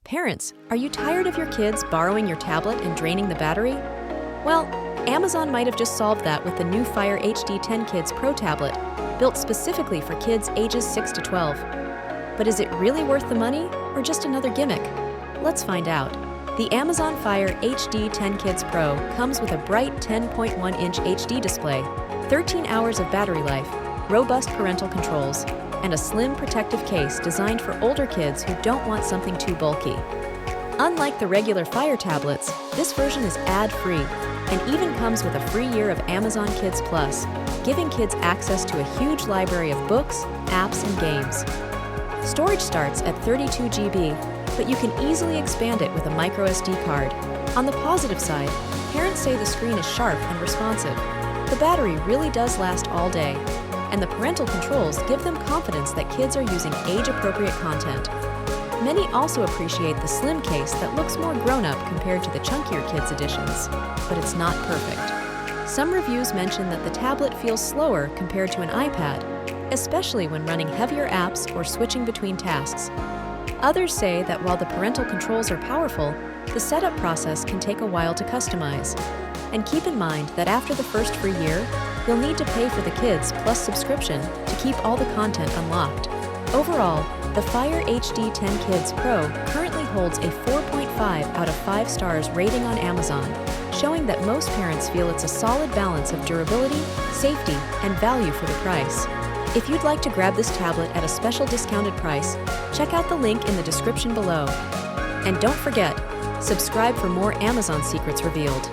Parents, are you tired of your kids borrowing your tablet and draining the battery? Well, Amazon might have just solved that with the new Fire HD 10 Kids Pro tablet, built specifically for kids ages 6 to 12. But is it really worth the money, or just another gimmick? Let's find out. The Amazon Fire HD 10 Kids Pro comes with a bright 10.1-inch HD display, 13 hours of battery life, robust parental controls, and a slim protective case designed for older kids who don't want something too bulky. Unlike the regular Fire tablets, this version is ad-free and even comes with a free year of Amazon Kids Plus, giving kids access to a huge library of books, apps, and games. Storage starts at 32 GB, but you can easily expand it with a microSD card. On the positive side, parents say the screen is sharp and responsive. The battery really does last all day, and the parental controls give them confidence that kids are using age-appropriate content. Many also appreciate the slim case that looks more grown-up compared to the chunkier kids editions, but it's not perfect. Some reviews mention that the tablet feels slower compared to an iPad, especially when running heavier apps or switching between tasks. Others say that while the parental controls are powerful, the setup process can take a while to customize. And keep in mind that after the first free year, you'll need to pay for the Kids Plus subscription to keep all the content unlocked. Overall, the Fire HD 10 Kids Pro currently holds a 4.5 out of 5 stars rating on Amazon, showing that most parents feel it's a solid balance of durability, safety, and value for the price. If you'd like to grab this tablet at a special discounted price, check out the link in the description below. And don't forget, subscribe for more Amazon secrets revealed.